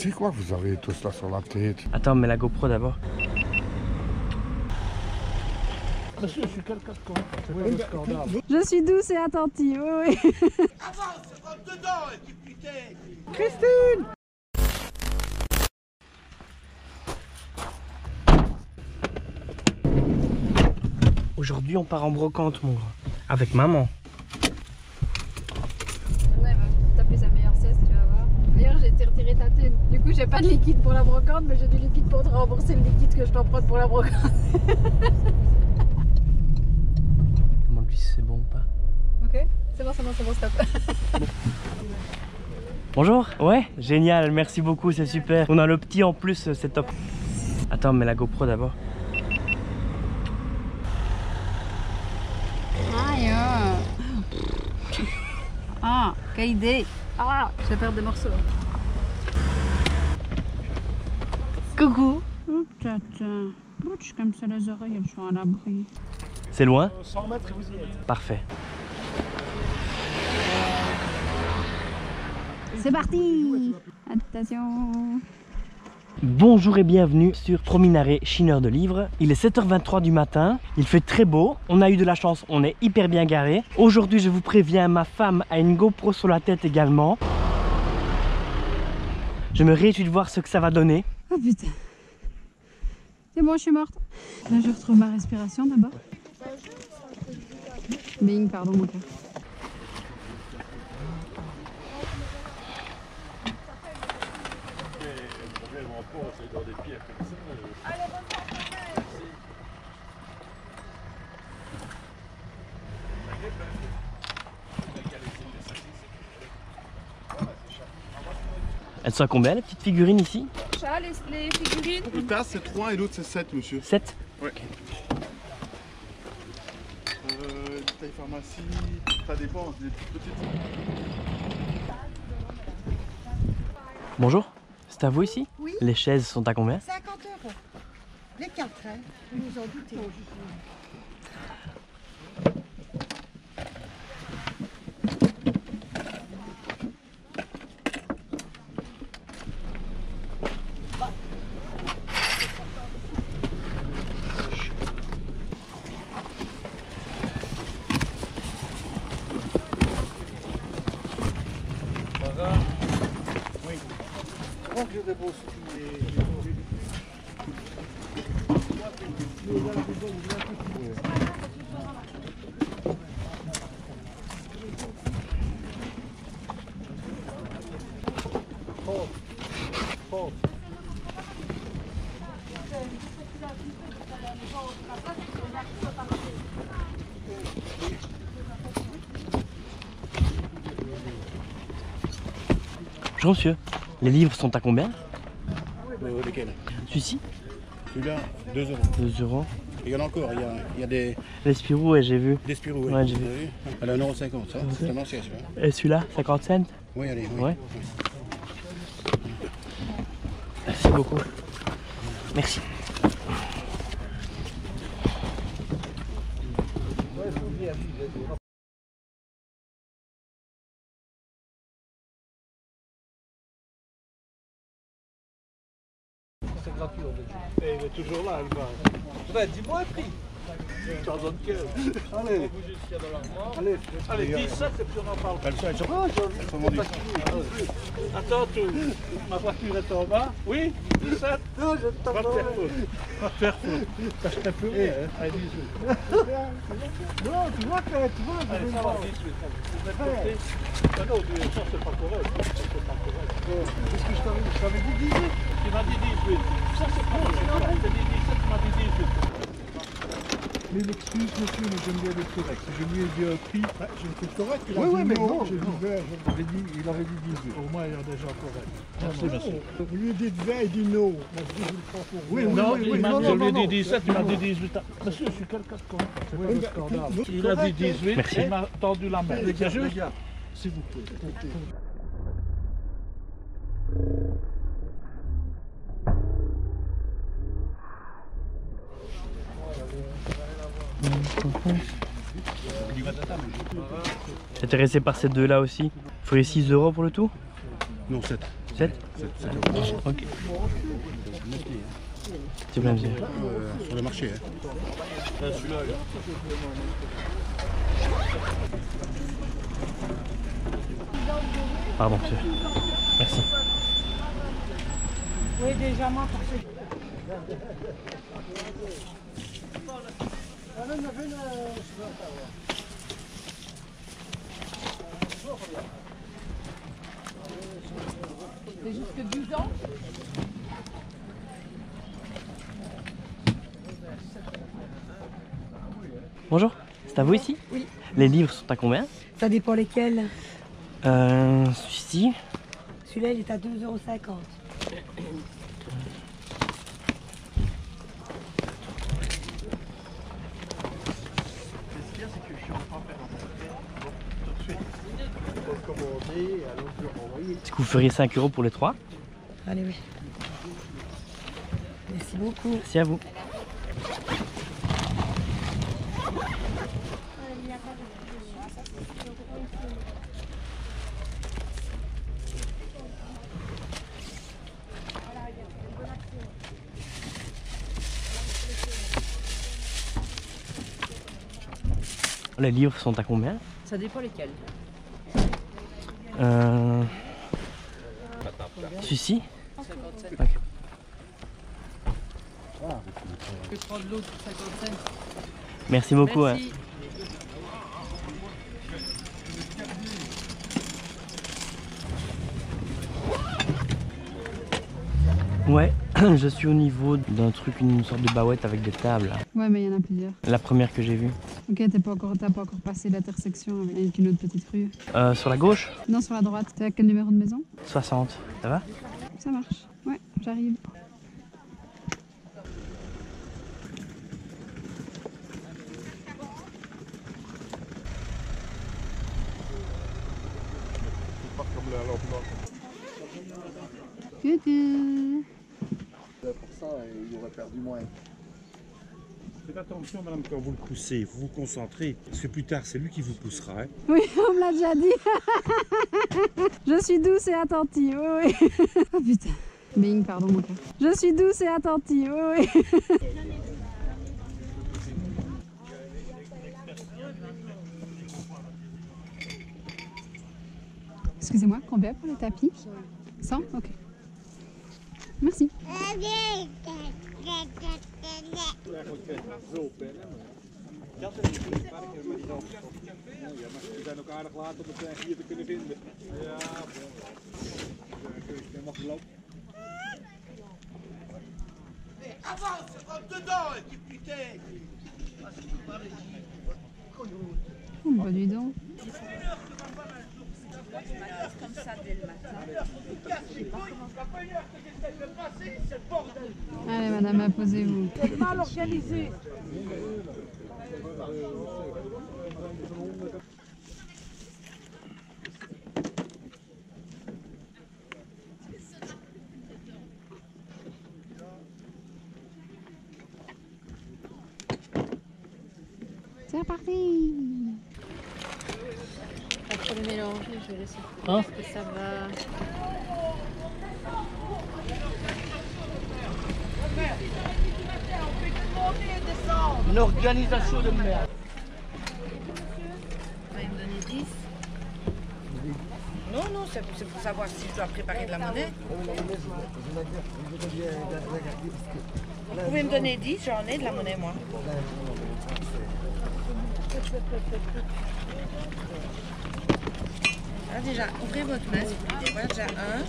C'est quoi que vous avez tout ça sur la tête? Attends, mais la GoPro d'abord. Monsieur, je suis quelqu'un de comment? Je suis douce et attentive, oui. Avance, rentre dedans, tu putain. Christine! Aujourd'hui, on part en brocante, mon grand. Avec maman. Ouais, va taper sa meilleure sieste, tu vas voir. D'ailleurs, j'ai été retiré ta thune. Du coup, j'ai pas de liquide pour la brocante, mais j'ai du liquide pour te rembourser le liquide que je t'emprunte pour la brocante. Demande-lui si c'est bon ou pas. Ok, c'est bon, stop. Bonjour. Ouais, génial, merci beaucoup, c'est super. On a le petit en plus, c'est top. Attends, mais la GoPro d'abord. Aïe. Ah, quelle idée. Ah, je vais perdre des morceaux. Coucou. Oh, tata. Bouge comme ça les oreilles, elles sont à l'abri. C'est loin? 100 mètres et vous y êtes. Parfait. C'est parti. Attention. Bonjour et bienvenue sur Prominaré Chineur de Livres. Il est 7h23 du matin, il fait très beau, on a eu de la chance, on est hyper bien garé. Aujourd'hui, je vous préviens, ma femme a une GoPro sur la tête également. Je me réjouis de voir ce que ça va donner. Oh putain. C'est bon, je suis morte. Là, je retrouve ma respiration d'abord. Bing, pardon mon cœur. Elles sont à combien les petites figurines ici? Ça, les figurines. Une tasse c'est 3 et l'autre c'est 7 monsieur. 7? Ouais. Taille pharmacie, ça dépend, c'est des petites. Bonjour, c'est à vous ici? Oui. Les chaises sont à combien? 50 €. Les 4, hein. Vous nous en doutez. Bonjour monsieur, les livres sont à combien? Lesquels? Celui-ci? Celui-là, 2 €. 2 €. Il y en a encore, il y a des Les Spirou, ouais, j'ai vu. Spirou. Ouais, j'ai vu. Elle a 1,50 €, ça. C'est un ancien celui-là. Et celui-là, 50 cents? Oui, allez. Oui. Ouais. Merci beaucoup. Merci. C'est gratuit, on dit. Et il est toujours là, elle va. Ouais, dis-moi un prix. Tu en donnes 15. Allez. Allez, 17 et puis on en parle. Elles sont vendues. Attends, ma voiture est en bas. Oui, 17. Non, je t'en va te faire faute. Va te faire faute. Ça serait plus rien. Allez, 18. Non, tu vois que tu vois. Allez, ça va, 18. Ah non, ça c'est pas correct. C'est pas correct. Qu'est-ce que je t'avais dit 18? Tu m'as dit 18. Ça c'est pas correct. Tu m'as dit 17, tu m'as dit 18. Mais l'excuse, monsieur, mais j'aime bien être correct. Si je lui ai dit un prix, j'étais correct. Il a Oui, dit oui, mais non, non, j'ai dit non. 20, il avait dit 18. Au moins, il est déjà correct. Merci, monsieur. Vous lui dites 20, il dit non. Moi, je dis, je le prends pour Oui, vous. Non, oui, il oui, m'a non, dit, non, je lui ai non, dit 17, il m'a non. dit 18. Monsieur, je suis quelqu'un de con. C'est pas Oui, un mais- scandale. mais- Il a dit 18, Merci. il m'a tendu la main. Les gars, C'est juste, les gars. s'il vous plaît. Intéressé par ces deux-là aussi. Il faut les 6 € pour le tout? Non, 7. 7? Ok. C'est bien, monsieur. Sur le marché. Hein. Pardon, monsieur. Merci. Oui, déjà, moi, pour ce... C'est jusque 10 ans. Bonjour, c'est à vous ici? Oui. Les livres sont à combien? Ça dépend lesquels. Celui-ci. Celui-là, il est à 2,50 €. Est-ce que vous feriez 5 € pour les 3? Allez, oui. Merci beaucoup. Merci à vous. Les livres sont à combien? Ça dépend lesquels. Celui-ci? 55. Ok. Je vais prendre l'autre 55. Merci beaucoup. Merci. Ouais, je suis au niveau d'un truc, une sorte de bawette avec des tables. Ouais, mais il y en a plusieurs. La première que j'ai vue. Ok, t'as pas encore passé l'intersection avec une autre petite rue. Sur la gauche? Non, sur la droite. T'es à quel numéro de maison? 60. Ça va? Ça marche. Ouais, j'arrive. Pas comme la lampe noire. Coucou. Pour ça, il aurait perdu moins. Faites attention, madame, quand vous le poussez, vous vous concentrez, parce que plus tard, c'est lui qui vous poussera. Hein. Oui, on me l'a déjà dit. Je suis douce et attentive, oui, oui. Oh putain. Bing, pardon mon cœur. Je suis douce et attentive, oui, oui. Excusez-moi, combien pour les tapis? 100? Ok. Merci. Avance, rentre dedans, et puis putain. Oh, bah dis donc. Comme ça dès le matin. Allez madame, apposez-vous. C'est mal organisé. C'est reparti. Après le mélanger, je vais laisser. Hein? Parce que ça va. Une organisation de merde. On va me donner 10. Non, non, c'est pour savoir si je dois préparer de la monnaie. Vous pouvez me donner 10, j'en ai de la monnaie, moi. Ah, déjà, ouvrez votre main, s'il vous plaît. Voilà, déjà un.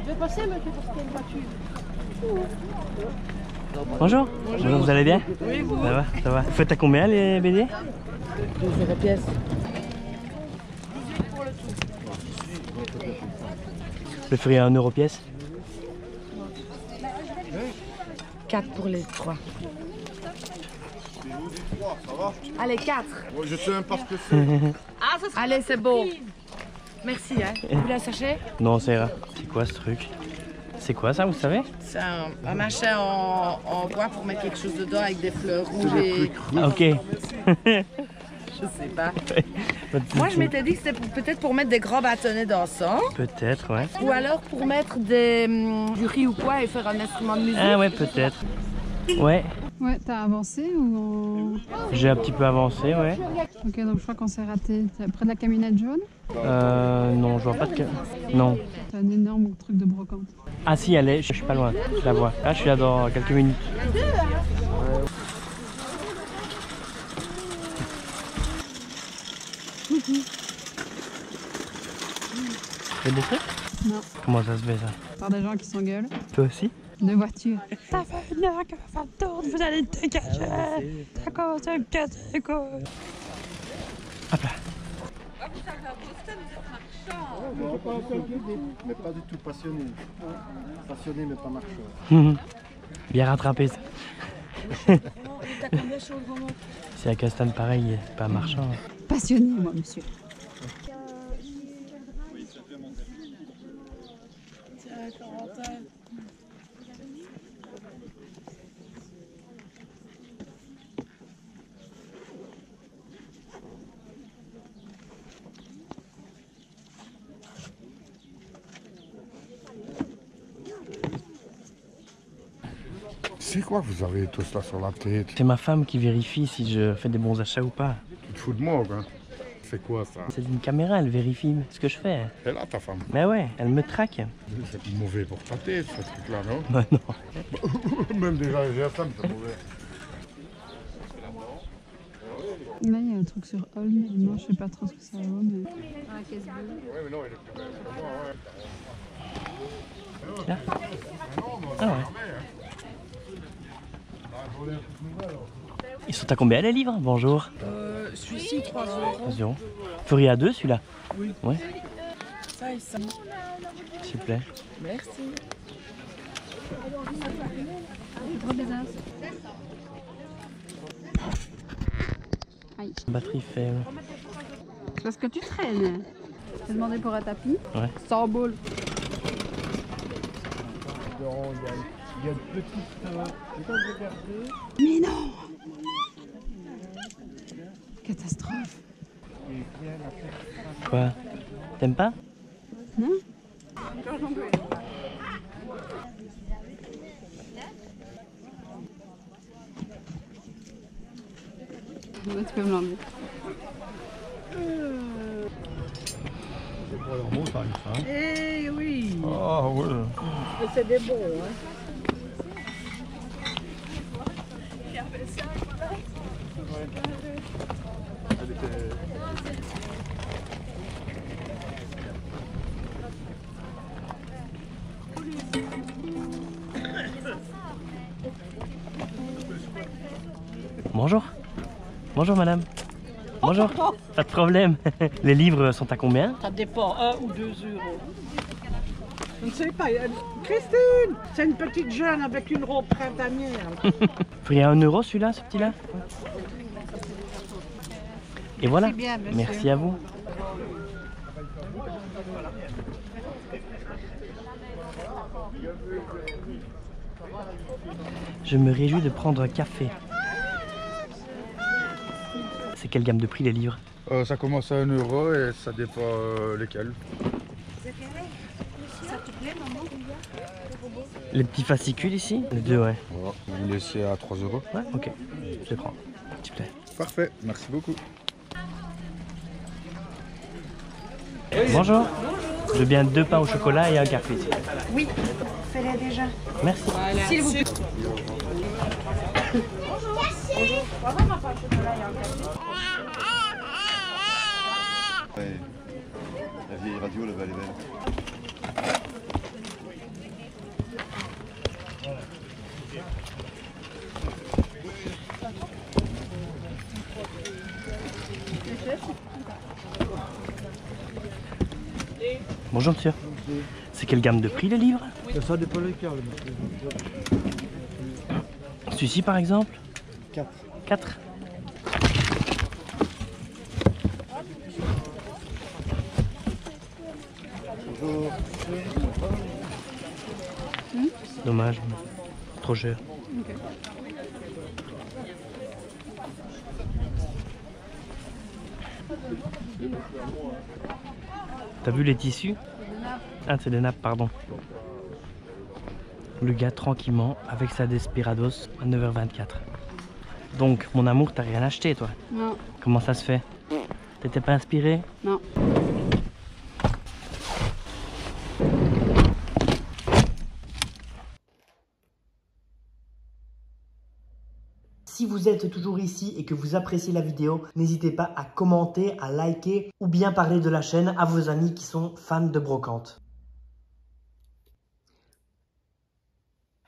Je vais passer, mais parce qu'il y a une voiture. Bonjour. Bonjour, vous allez bien? Oui, vous. Ça va, ça va. Vous faites à combien les BD? 12 € pièce. Je le ferai à 1 € pièce. 4 pour les 3. Ça va? Allez, 4. Ouais, je sais même pas ce que c'est. Allez, c'est beau. Merci, hein. Vous voulez un sachet? Non, ça ira. C'est quoi ce truc? C'est quoi ça, vous savez? C'est un machin en bois pour mettre quelque chose dedans avec des fleurs rouges et... Ah, ok. Je sais pas. Moi, je m'étais dit que c'était peut-être pour mettre des gros bâtonnets dans ça. Peut-être, ouais. Ou alors pour mettre du riz ou quoi et faire un instrument de musique. Ah ouais, peut-être. Ouais, Ouais, t'as avancé ou... j'ai un petit peu avancé, ouais. Ok, donc je crois qu'on s'est raté. T'es près de la camionnette jaune? Non, je vois pas de... Non. T'as un énorme truc de brocante. Ah si, elle est, je suis pas loin, je la vois. Ah, je suis là dans quelques minutes. C'est des trucs? Non. Comment ça se fait ça? Par des gens qui s'engueulent. Toi aussi? De voitures. Ça fait une heure que va faire le tour, vous allez te dégager. Ça commence à me casser, quoi. Hop là. Mais pas du tout passionné. Passionné, mais pas marcheur. Bien rattrapé ça. C'est avec un stand pareil, pas marchand. Passionné, moi, monsieur. C'est quoi vous avez tout ça sur la tête? C'est ma femme qui vérifie si je fais des bons achats ou pas. Tu te fous de moi, quoi. C'est quoi ça? C'est une caméra, elle vérifie ce que je fais. Elle est là, ta femme. Mais ouais, elle me traque. C'est mauvais pour ta tête, ce truc-là, non? Bah non. Même déjà, j'ai la femme, c'est mauvais. Là, il y a un truc sur Holm. Moi, je sais pas trop ce que ça vaut, mais... Ah, caisse bleue. Ouais, mais non, il est plus belle que moi, ouais. Là. Ah ouais. Ils sont à combien les livres? Bonjour. Celui-ci, 3 euros. 3 €. Vous feriez à deux celui-là? Oui. Ouais, Ça et ça. s'il vous plaît. Merci. Gros besace. Aïe. La batterie fait... C'est parce que tu traînes. J'ai demandé pour un tapis. Ouais. 100 boules. Il y a une petite... Mais non! Catastrophe. Quoi? T'aimes pas? Non? Ouais, tu peux me l'enlever. C'est pour leur montagne, ça. Hein? Eh oui. Ah, ouais. C'est des bons, hein. Bonjour. Bonjour madame. Bonjour. Pas de problème. Les livres sont à combien? Ça dépend, 1 ou 2 euros. Je ne sais pas. Christine, c'est une petite jeune avec une robe printanière. Vous feriez 1 € celui-là, ce petit-là? Et voilà. bien, monsieur. Merci à vous. Je me réjouis de prendre un café. C'est quelle gamme de prix les livres? Ça commence à 1 € et ça dépend lesquels. Les petits fascicules ici? Les deux, ouais. Voilà, vous me laissez à 3 €. Ouais, ok. Je les prends. S'il te plaît. Parfait, merci beaucoup. Bonjour. Je veux bien 2 pains au chocolat et un café. Oui, fais-les déjà. Merci. S'il vous plaît. Ouais. La vieille radio là-bas, elle est belle. Bonjour monsieur. C'est quelle gamme de prix les livres? Ça dépend lesquels. Celui-ci par exemple? 4. 4. Bonjour. Dommage. Trop cher. T'as vu les tissus? Ah, c'est des nappes, pardon. Le gars tranquillement avec sa Desperados à 9h24. Donc, mon amour, t'as rien acheté, toi? Non. Comment ça se fait? T'étais pas inspiré? Non. Si vous êtes toujours ici et que vous appréciez la vidéo, n'hésitez pas à commenter, à liker ou bien parler de la chaîne à vos amis qui sont fans de brocante.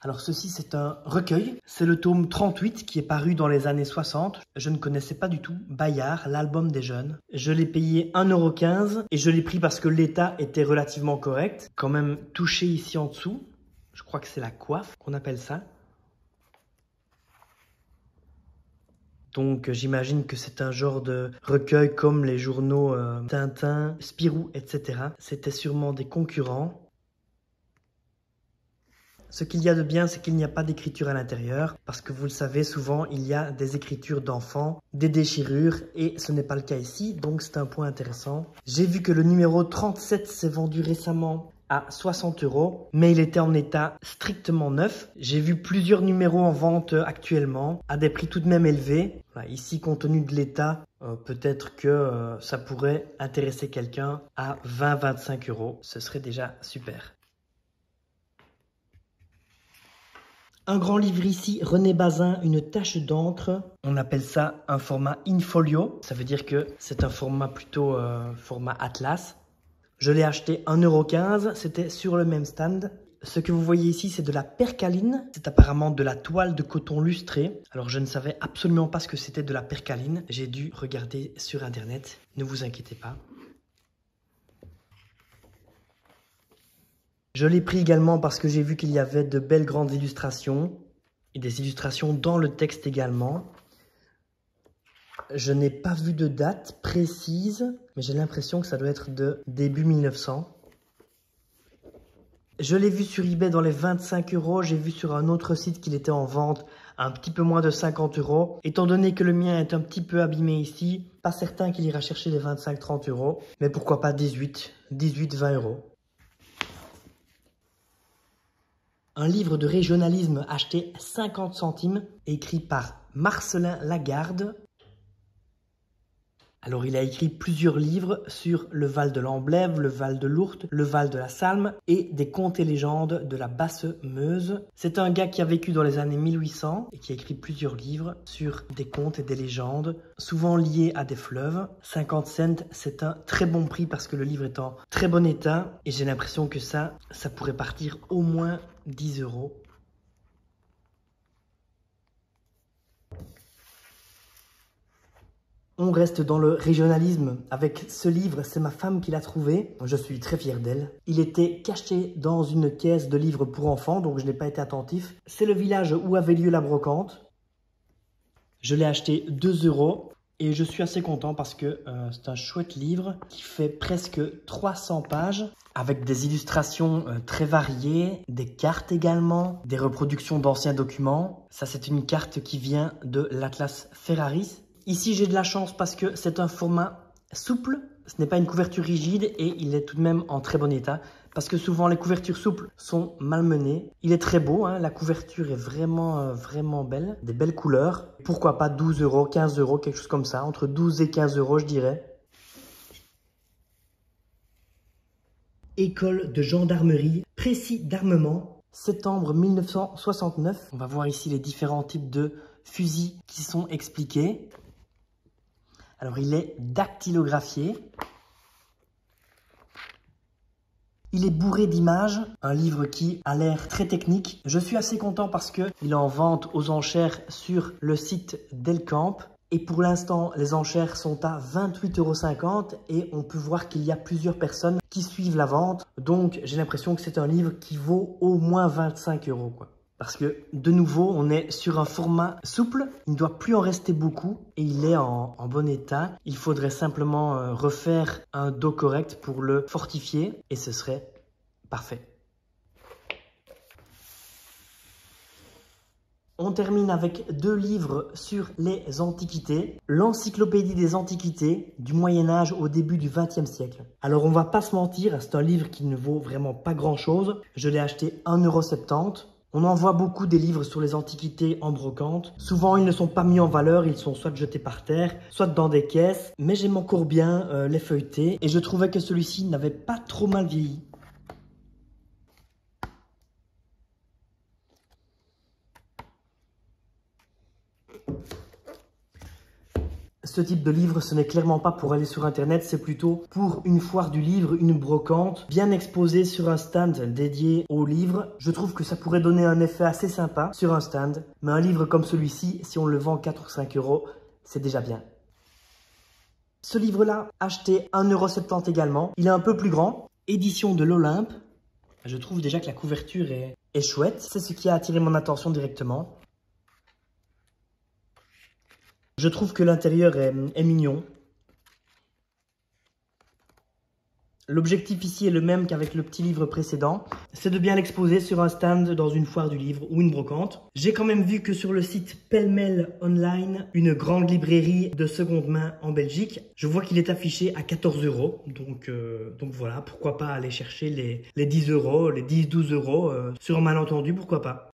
Alors ceci c'est un recueil, c'est le tome 38 qui est paru dans les années 60. Je ne connaissais pas du tout Bayard, l'album des jeunes. Je l'ai payé 1,15 € et je l'ai pris parce que l'état était relativement correct. Quand même touché ici en dessous, je crois que c'est la coiffe qu'on appelle ça. Donc j'imagine que c'est un genre de recueil comme les journaux Tintin, Spirou, etc. C'était sûrement des concurrents. Ce qu'il y a de bien, c'est qu'il n'y a pas d'écriture à l'intérieur, parce que vous le savez, souvent il y a des écritures d'enfants, des déchirures, et ce n'est pas le cas ici, donc c'est un point intéressant. J'ai vu que le numéro 37 s'est vendu récemment à 60 €, mais il était en état strictement neuf. J'ai vu plusieurs numéros en vente actuellement, à des prix tout de même élevés. Voilà, ici, compte tenu de l'état, peut-être que ça pourrait intéresser quelqu'un à 20-25 €. Ce serait déjà super. Un grand livre ici, René Bazin, une tache d'encre. On appelle ça un format in-folio. Ça veut dire que c'est un format plutôt format atlas. Je l'ai acheté 1,15 €, c'était sur le même stand. Ce que vous voyez ici, c'est de la percaline. C'est apparemment de la toile de coton lustrée. Alors je ne savais absolument pas ce que c'était de la percaline. J'ai dû regarder sur internet, ne vous inquiétez pas. Je l'ai pris également parce que j'ai vu qu'il y avait de belles grandes illustrations. Et des illustrations dans le texte également. Je n'ai pas vu de date précise, mais j'ai l'impression que ça doit être de début 1900. Je l'ai vu sur eBay dans les 25 €. J'ai vu sur un autre site qu'il était en vente à un petit peu moins de 50 €. Étant donné que le mien est un petit peu abîmé ici, pas certain qu'il ira chercher les 25-30 €. Mais pourquoi pas 18-20 €. Un livre de régionalisme acheté 50 centimes, écrit par Marcelin Lagarde. Alors il a écrit plusieurs livres sur le Val de l'Amblève, le Val de l'Ourthe, le Val de la Salme et des contes et légendes de la Basse-Meuse. C'est un gars qui a vécu dans les années 1800 et qui a écrit plusieurs livres sur des contes et des légendes, souvent liés à des fleuves. 50 cents, c'est un très bon prix parce que le livre est en très bon état et j'ai l'impression que ça pourrait partir au moins 10 €. On reste dans le régionalisme avec ce livre, c'est ma femme qui l'a trouvé. Je suis très fier d'elle. Il était caché dans une caisse de livres pour enfants, donc je n'ai pas été attentif. C'est le village où avait lieu la brocante. Je l'ai acheté 2 € et je suis assez content parce que c'est un chouette livre qui fait presque 300 pages avec des illustrations très variées, des cartes également, des reproductions d'anciens documents. Ça, c'est une carte qui vient de l'Atlas Ferraris. Ici, j'ai de la chance parce que c'est un format souple. Ce n'est pas une couverture rigide et il est tout de même en très bon état. Parce que souvent, les couvertures souples sont malmenées. Il est très beau, hein, la couverture est vraiment belle. Des belles couleurs. Pourquoi pas 12 €, 15 €, quelque chose comme ça. Entre 12 et 15 €, je dirais. École de gendarmerie, précis d'armement, septembre 1969. On va voir ici les différents types de fusils qui sont expliqués. Alors, il est dactylographié. Il est bourré d'images, un livre qui a l'air très technique. Je suis assez content parce qu'il est en vente aux enchères sur le site Delcamp. Et pour l'instant, les enchères sont à 28,50 € et on peut voir qu'il y a plusieurs personnes qui suivent la vente. Donc, j'ai l'impression que c'est un livre qui vaut au moins 25 € quoi. Parce que, de nouveau, on est sur un format souple. Il ne doit plus en rester beaucoup et il est en bon état. Il faudrait simplement refaire un dos correct pour le fortifier et ce serait parfait. On termine avec 2 livres sur les antiquités. L'encyclopédie des antiquités du Moyen-Âge au début du XXe siècle. Alors on va pas se mentir, c'est un livre qui ne vaut vraiment pas grand chose. Je l'ai acheté 1,70 €. On en voit beaucoup des livres sur les antiquités en brocante. Souvent ils ne sont pas mis en valeur, ils sont soit jetés par terre, soit dans des caisses. Mais j'aime encore bien les feuilleter et je trouvais que celui-ci n'avait pas trop mal vieilli. Ce type de livre, ce n'est clairement pas pour aller sur internet, c'est plutôt pour une foire du livre, une brocante, bien exposée sur un stand dédié aux livres. Je trouve que ça pourrait donner un effet assez sympa sur un stand, mais un livre comme celui-ci, si on le vend 4 ou 5 €, c'est déjà bien. Ce livre-là, acheté 1,70 € également, il est un peu plus grand, édition de l'Olympe. Je trouve déjà que la couverture est chouette, c'est ce qui a attiré mon attention directement. Je trouve que l'intérieur est mignon. L'objectif ici est le même qu'avec le petit livre précédent. C'est de bien l'exposer sur un stand dans une foire du livre ou une brocante. J'ai quand même vu que sur le site Pêle-Mêle Online, une grande librairie de seconde main en Belgique, je vois qu'il est affiché à 14 €. Donc voilà, pourquoi pas aller chercher les 10 €, les 10-12 € sur un malentendu, pourquoi pas.